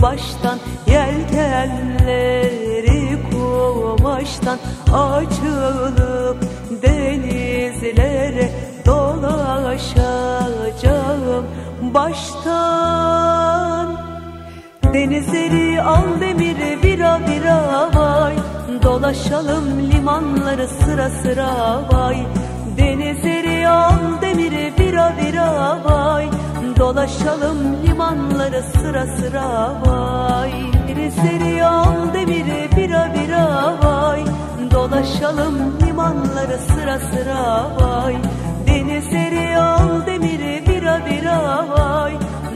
Baştan yelkenleri kumaştan açılıp denizlere dolaşacağım baştan. Denizleri al demiri bira bira vay, dolaşalım limanları sıra sıra vay. Denizleri al demiri bira bira vay, dolaşalım limanları sıra sıra vay. Denizleri al demiri bira bira vay, dolaşalım limanları sıra sıra vay. Denizleri al demiri bira bira vay,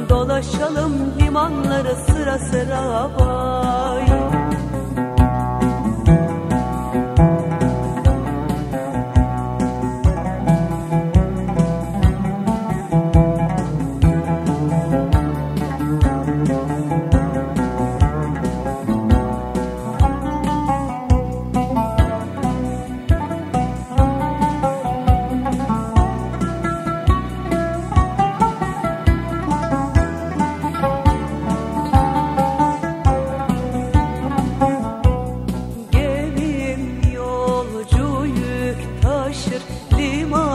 dolaşalım limanları sıra sıra vay.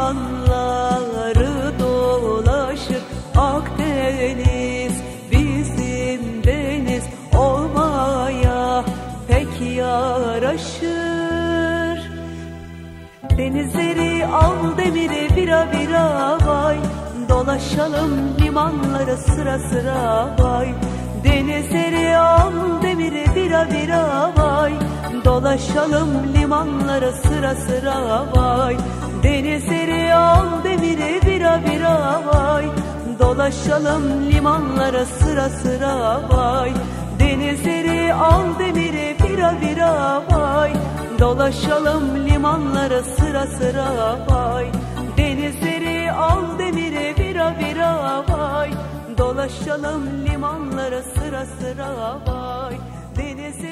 Limanları dolaşır Akdeniz bizim deniz olmaya pek yaraşır. Denizleri al demiri bira bira vay, dolaşalım limanları sıra sıra vay. Denizleri al demiri bira bira vay, dolaşalım limanları sıra sıra vay. Denizleri al demiri bira bira vay, dolaşalım limanları sıra sıra vay. Denizleri al demiri bira bira vay, dolaşalım limanları sıra sıra vay. Denizleri al demiri bira bira vay, dolaşalım limanları sıra sıra vay. Denizleri